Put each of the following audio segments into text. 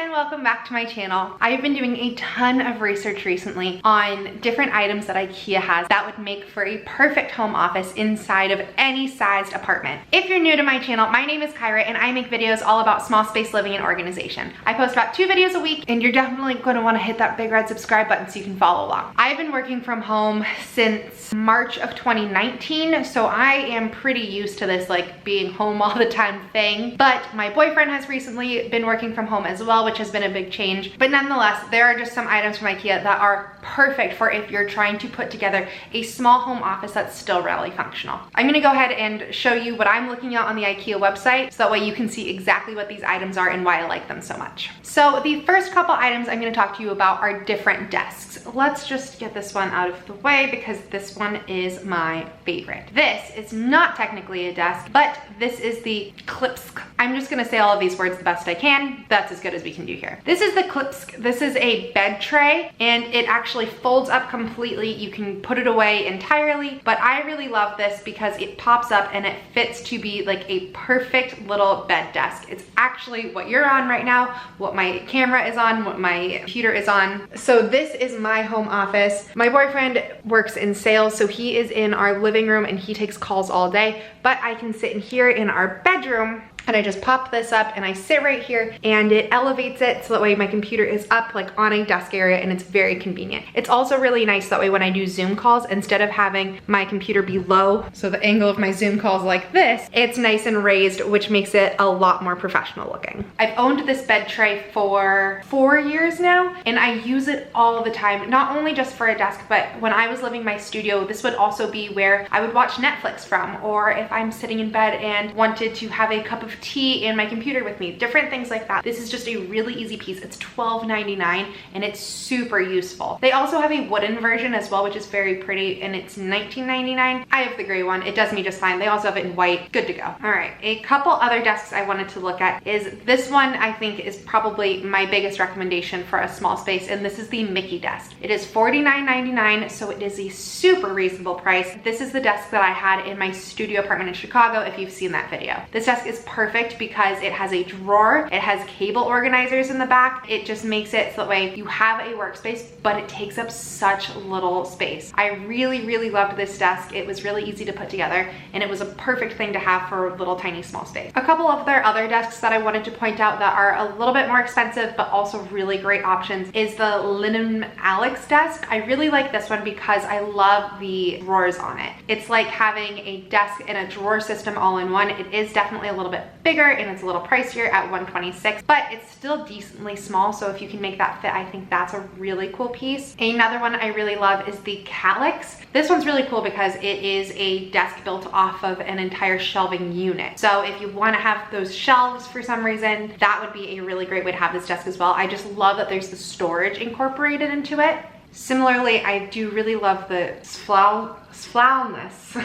and welcome back to my channel. I've been doing a ton of research recently on different items that Ikea has that would make for a perfect home office inside of any sized apartment. If you're new to my channel, my name is Caira and I make videos all about small space living and organization. I post about 2 videos a week and you're definitely going to want to hit that big red subscribe button so you can follow along. I've been working from home since March of 2019, so I am pretty used to this like being home all the time thing, but my boyfriend has recently been working from home as well, which has been a big change. But nonetheless, there are just some items from Ikea that are perfect for if you're trying to put together a small home office that's still really functional. I'm gonna go ahead and show you what I'm looking at on the Ikea website, so that way you can see exactly what these items are and why I like them so much. So the first couple items I'm gonna talk to you about are different desks. Let's just get this one out of the way because this one is my favorite. This is not technically a desk, but this is the Klipsk. I'm just gonna say all of these words the best I can. That's as good as we can do here. This is the Klipsk. This is a bed tray and it actually folds up completely. You can put it away entirely, but I really love this because it pops up and it fits to be like a perfect little bed desk. It's actually what you're on right now, what my camera is on, what my computer is on. So this is my home office. My boyfriend works in sales, so he is in our living room and he takes calls all day, but I can sit in here in our bedroom and I just pop this up and I sit right here and it elevates it so that way my computer is up like on a desk area and it's very convenient. It's also really nice that way when I do Zoom calls, instead of having my computer be low, so the angle of my Zoom calls like this, it's nice and raised, which makes it a lot more professional looking. I've owned this bed tray for 4 years now and I use it all the time, not only just for a desk, but when I was living my studio, this would also be where I would watch Netflix from, or if I'm sitting in bed and wanted to have a cup of tea and my computer with me, different things like that. This is just a really easy piece. It's $12.99 and it's super useful. They also have a wooden version as well, which is very pretty, and it's $19.99. I have the gray one. It does me just fine. They also have it in white. Good to go. All right, a couple other desks I wanted to look at is this one. I think is probably my biggest recommendation for a small space, and this is the Mickey desk. It is $49.99, so it is a super reasonable price. This is the desk that I had in my studio apartment in Chicago, if you've seen that video. This desk is perfect because it has a drawer, it has cable organizers in the back. It just makes it so that way you have a workspace, but it takes up such little space. I really loved this desk. It was really easy to put together and it was a perfect thing to have for a little tiny small space. A couple of their other desks that I wanted to point out that are a little bit more expensive but also really great options is the minimalist desk. I really like this one because I love the drawers on it. It's like having a desk and a drawer system all in one. It is definitely a little bit bigger and it's a little pricier at $126, but it's still decently small, so if you can make that fit, I think that's a really cool piece. Another one I really love is the Calyx. This one's really cool because it is a desk built off of an entire shelving unit. So if you want to have those shelves for some reason, that would be a really great way to have this desk as well. I just love that there's the storage incorporated into it. Similarly, I do really love the Sflowness.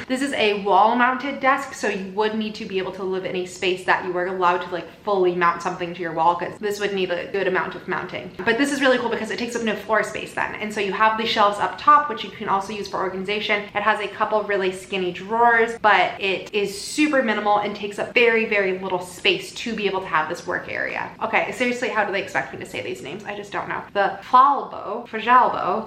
This is a wall-mounted desk, so you would need to be able to live in a space that you are allowed to like fully mount something to your wall, because this would need a good amount of mounting. But this is really cool because it takes up no floor space then, and so you have the shelves up top, which you can also use for organization. It has a couple really skinny drawers, but it is super minimal and takes up very little space to be able to have this work area. Okay, seriously, how do they expect me to say these names? I just don't know. The Falbo,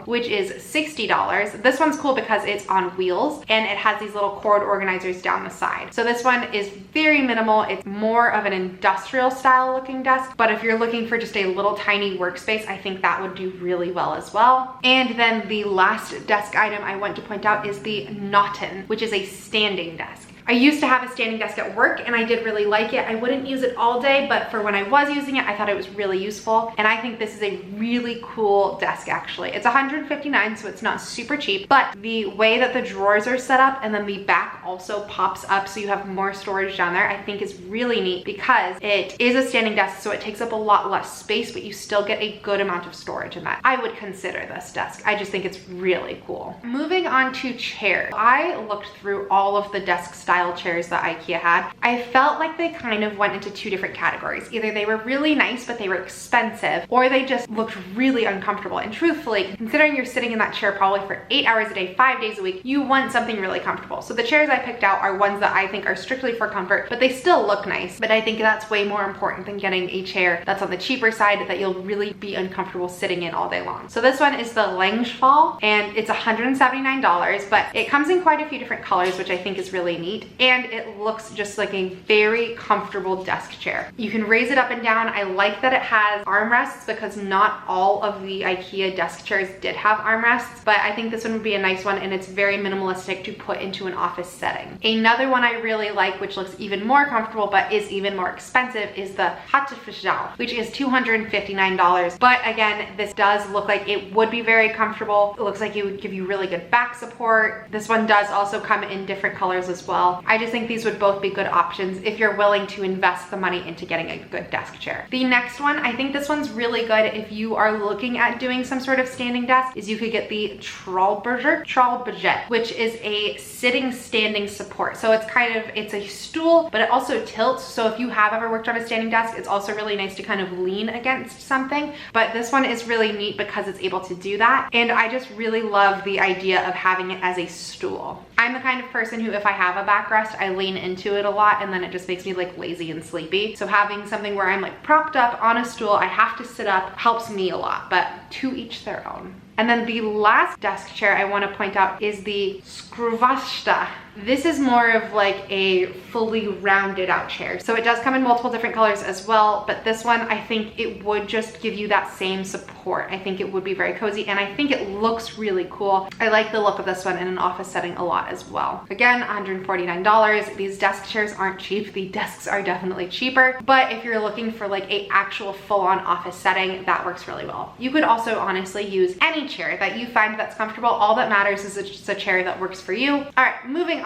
which is $60. This one's cool because it's on wheels and it has these little cord organizers down the side. So this one is very minimal. It's more of an industrial style looking desk, but if you're looking for just a little tiny workspace, I think that would do really well as well. And then the last desk item I want to point out is the Naughton, which is a standing desk. I used to have a standing desk at work and I did really like it. I wouldn't use it all day, but for when I was using it, I thought it was really useful. And I think this is a really cool desk actually. It's $159, so it's not super cheap, but the way that the drawers are set up and then the back also pops up so you have more storage down there, I think is really neat because it is a standing desk, so it takes up a lot less space, but you still get a good amount of storage in that. I would consider this desk. I just think it's really cool. Moving on to chairs. I looked through all of the desk styles style chairs that Ikea had, I felt like they kind of went into two different categories. Either they were really nice, but they were expensive, or they just looked really uncomfortable. And truthfully, considering you're sitting in that chair probably for 8 hours a day, 5 days a week, you want something really comfortable. So the chairs I picked out are ones that I think are strictly for comfort, but they still look nice. But I think that's way more important than getting a chair that's on the cheaper side that you'll really be uncomfortable sitting in all day long. So this one is the Längsfall, and it's $179, but it comes in quite a few different colors, which I think is really neat. And it looks just like a very comfortable desk chair. You can raise it up and down. I like that it has armrests because not all of the Ikea desk chairs did have armrests, but I think this one would be a nice one, and it's very minimalistic to put into an office setting. Another one I really like, which looks even more comfortable but is even more expensive, is the Customizable, which is $259. But again, this does look like it would be very comfortable. It looks like it would give you really good back support. This one does also come in different colors as well. I just think these would both be good options if you're willing to invest the money into getting a good desk chair. The next one, I think this one's really good if you are looking at doing some sort of standing desk, is you could get the Trollbudget, which is a sitting standing support. So it's a stool, but it also tilts. So if you have ever worked on a standing desk, it's also really nice to kind of lean against something. But this one is really neat because it's able to do that. And I just really love the idea of having it as a stool. I'm the kind of person who, if I have a backrest, I lean into it a lot, and then it just makes me like lazy and sleepy. So having something where I'm like propped up on a stool, I have to sit up, helps me a lot, but to each their own. And then the last desk chair I want to point out is the Skruvasta. This is more of like a fully rounded out chair. So it does come in multiple different colors as well, but this one, I think it would just give you that same support. I think it would be very cozy, and I think it looks really cool. I like the look of this one in an office setting a lot as well. Again, $149. These desk chairs aren't cheap. The desks are definitely cheaper, but if you're looking for like a actual full-on office setting, that works really well. You could also honestly use any chair that you find that's comfortable. All that matters is it's just a chair that works for you. All right, moving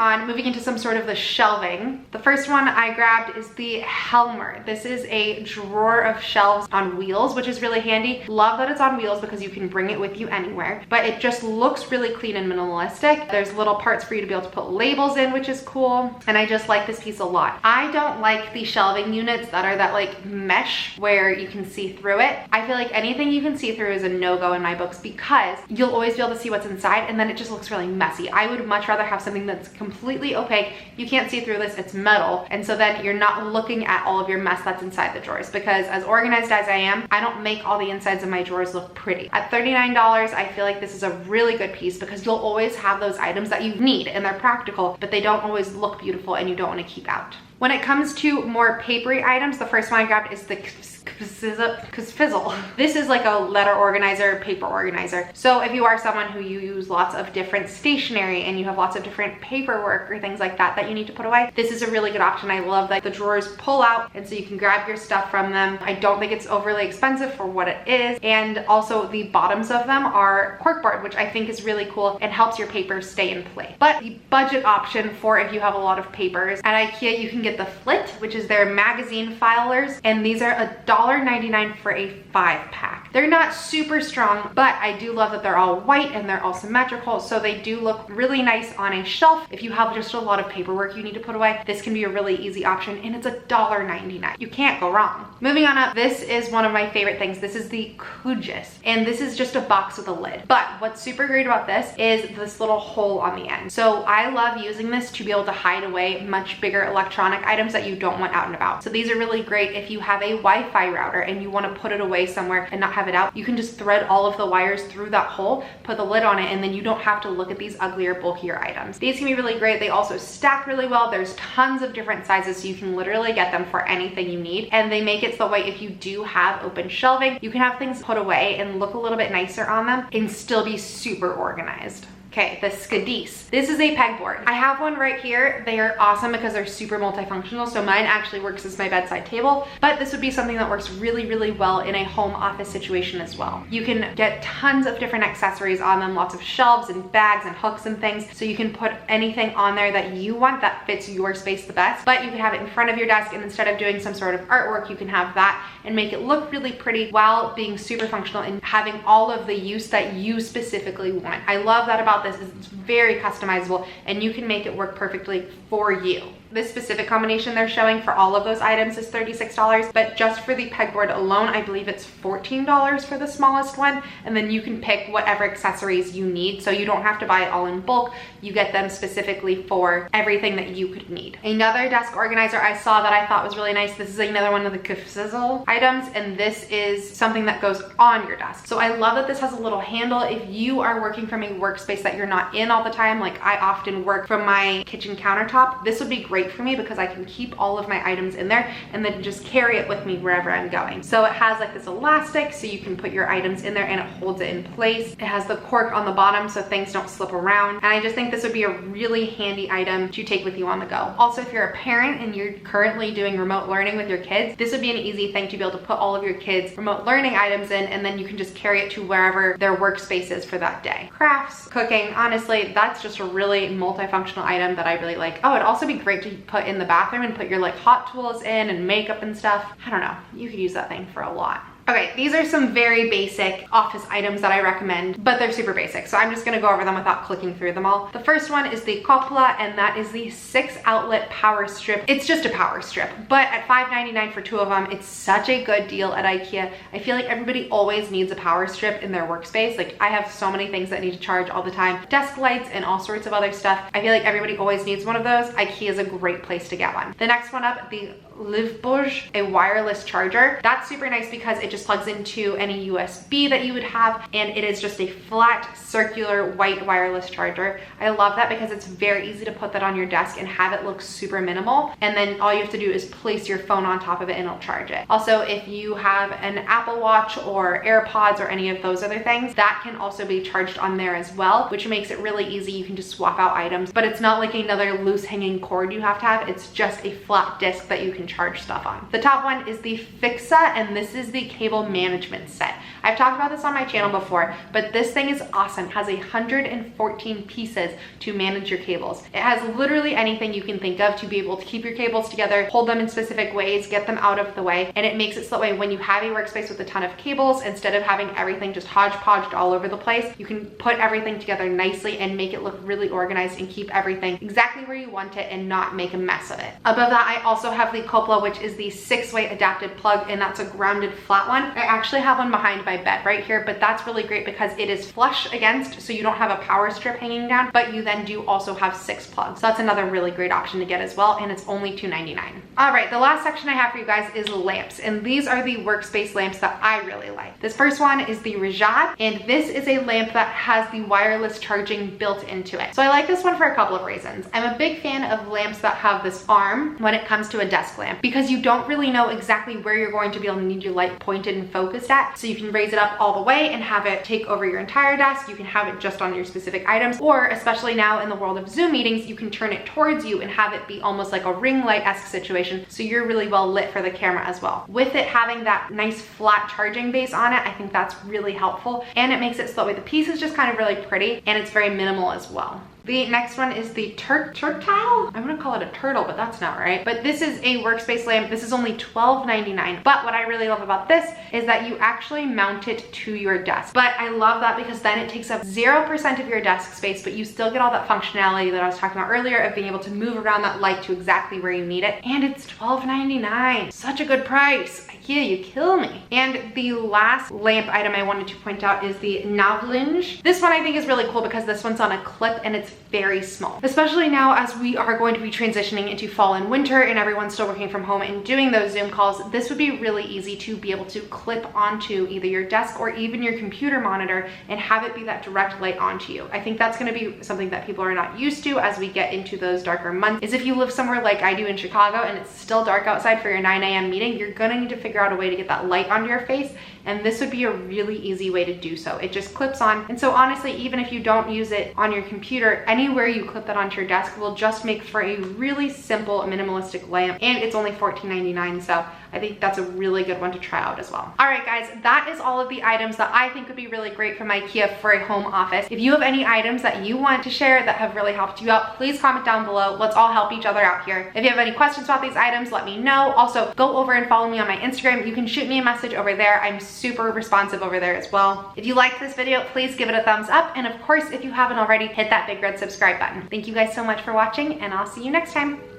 into some sort of the shelving. The first one I grabbed is the Helmer. This is a drawer of shelves on wheels, which is really handy. Love that it's on wheels because you can bring it with you anywhere, but it just looks really clean and minimalistic. There's little parts for you to be able to put labels in, which is cool, and I just like this piece a lot. I don't like the shelving units that are that like mesh where you can see through it. I feel like anything you can see through is a no-go in my books because you'll always be able to see what's inside, and then it just looks really messy. I would much rather have something that's completely opaque. You can't see through this, it's metal, and so then you're not looking at all of your mess that's inside the drawers, because as organized as I am, I don't make all the insides of my drawers look pretty. At $39, I feel like this is a really good piece because you'll always have those items that you need and they're practical, but they don't always look beautiful and you don't want to keep out. When it comes to more papery items, the first one I grabbed is the Customizable. This is like a letter organizer, paper organizer. So if you are someone who you use lots of different stationery and you have lots of different paperwork or things like that that you need to put away, this is a really good option. I love that the drawers pull out and so you can grab your stuff from them. I don't think it's overly expensive for what it is. And also the bottoms of them are corkboard, which I think is really cool and helps your papers stay in place. But the budget option for if you have a lot of papers, at Ikea you can get the Flit, which is their magazine filers, and these are $1.99 for a 5-pack. They're not super strong, but I do love that they're all white and they're all symmetrical, so they do look really nice on a shelf. If you have just a lot of paperwork you need to put away, this can be a really easy option, and it's $1.99. You can't go wrong. Moving on up, this is one of my favorite things. This is the Kujis, and this is just a box with a lid. But what's super great about this is this little hole on the end. So I love using this to be able to hide away much bigger electronic items that you don't want out and about. So these are really great if you have a Wi-Fi router and you want to put it away somewhere and not have it out. You can just thread all of the wires through that hole, put the lid on it, and then you don't have to look at these uglier, bulkier items. These can be really great. They also stack really well. There's tons of different sizes, so you can literally get them for anything you need. And they make it so that way if you do have open shelving, you can have things put away and look a little bit nicer on them and still be super organized. Okay, the Skadis. This is a pegboard. I have one right here. They are awesome because they're super multifunctional. So mine actually works as my bedside table, but this would be something that works really, really well in a home office situation as well. You can get tons of different accessories on them, lots of shelves and bags and hooks and things. So you can put anything on there that you want that fits your space the best, but you can have it in front of your desk, and instead of doing some sort of artwork, you can have that and make it look really pretty while being super functional and having all of the use that you specifically want. I love that about about this is it's very customizable and you can make it work perfectly for you. This specific combination they're showing for all of those items is $36, but just for the pegboard alone, I believe it's $14 for the smallest one. And then you can pick whatever accessories you need. So you don't have to buy it all in bulk. You get them specifically for everything that you could need. Another desk organizer I saw that I thought was really nice. This is another one of the Customizable items, and this is something that goes on your desk. So I love that this has a little handle. If you are working from a workspace that you're not in all the time, like I often work from my kitchen countertop, this would be great for me because I can keep all of my items in there and then just carry it with me wherever I'm going. So it has like this elastic so you can put your items in there and it holds it in place. It has the cork on the bottom so things don't slip around. And I just think this would be a really handy item to take with you on the go. Also, if you're a parent and you're currently doing remote learning with your kids, this would be an easy thing to be able to put all of your kids' remote learning items in, and then you can just carry it to wherever their workspace is for that day. Crafts, cooking, honestly, that's just a really multifunctional item that I really like. Oh, it'd also be great to put in the bathroom and put your like hot tools in and makeup and stuff. I don't know, you could use that thing for a lot. Okay, these are some very basic office items that I recommend, but they're super basic, so I'm just gonna go over them without clicking through them all. The first one is the Coppola, and that is the 6-outlet power strip. It's just a power strip, but at $5.99 for 2 of them, it's such a good deal at Ikea. I feel like everybody always needs a power strip in their workspace. Like I have so many things that need to charge all the time, desk lights and all sorts of other stuff. I feel like everybody always needs one of those. Ikea is a great place to get one. The next one up, the Livboj, a wireless charger. That's super nice because it just plugs into any USB that you would have, and it is just a flat circular white wireless charger. I love that because it's very easy to put that on your desk and have it look super minimal, and then all you have to do is place your phone on top of it and it'll charge it. Also, if you have an Apple Watch or AirPods or any of those other things, that can also be charged on there as well, which makes it really easy. You can just swap out items, but it's not like another loose hanging cord you have to have. It's just a flat disc that you can charge stuff on. The top one is the Fixa, and this is the cable management set. I've talked about this on my channel before, but this thing is awesome. It has 114 pieces to manage your cables. It has literally anything you can think of to be able to keep your cables together, hold them in specific ways, get them out of the way, and it makes it so that way when you have a workspace with a ton of cables, instead of having everything just hodgepodged all over the place, you can put everything together nicely and make it look really organized and keep everything exactly where you want it and not make a mess of it. Above that, I also have the Coppola, which is the 6-way adapted plug, and that's a grounded flat one. I actually have one behind my bed right here, but that's really great because it is flush against, so you don't have a power strip hanging down, but you then do also have 6 plugs. So that's another really great option to get as well, and it's only $2.99. All right, the last section I have for you guys is lamps, and these are the workspace lamps that I really like. This first one is the Rajad, and this is a lamp that has the wireless charging built into it. So I like this one for a couple of reasons. I'm a big fan of lamps that have this arm when it comes to a desk lamp, because you don't really know exactly where you're going to be able to need your light pointed and focused at. So you can raise it up all the way and have it take over your entire desk. You can have it just on your specific items, or especially now in the world of Zoom meetings, you can turn it towards you and have it be almost like a ring light-esque situation, so you're really well lit for the camera as well. With it having that nice flat charging base on it, I think that's really helpful, and it makes it so that way the piece is just kind of really pretty and it's very minimal as well. The next one is the Turtile. I'm gonna call it a turtle, but that's not right. But this is a workspace lamp. This is only $12.99. But what I really love about this is that you actually mount it to your desk. But I love that because then it takes up 0% of your desk space, but you still get all that functionality that I was talking about earlier of being able to move around that light to exactly where you need it. And it's $12.99. Such a good price. Ikea, you kill me. And the last lamp item I wanted to point out is the Navlinge. This one I think is really cool because this one's on a clip and it's very small. Especially now as we are going to be transitioning into fall and winter and everyone's still working from home and doing those Zoom calls, this would be really easy to be able to clip onto either your desk or even your computer monitor and have it be that direct light onto you. I think that's gonna be something that people are not used to as we get into those darker months, is if you live somewhere like I do in Chicago and it's still dark outside for your 9 a.m. meeting, you're gonna need to figure out a way to get that light onto your face, and this would be a really easy way to do so. It just clips on, and so honestly, even if you don't use it on your computer, or anywhere you clip that onto your desk will just make for a really simple minimalistic lamp, and it's only $14.99, so I think that's a really good one to try out as well. All right guys, that is all of the items that I think would be really great from Ikea for a home office. If you have any items that you want to share that have really helped you out, please comment down below. Let's all help each other out here. If you have any questions about these items, let me know. Also, go over and follow me on my Instagram. You can shoot me a message over there. I'm super responsive over there as well. If you liked this video, please give it a thumbs up. And of course, if you haven't already, hit that big red subscribe button. Thank you guys so much for watching, and I'll see you next time.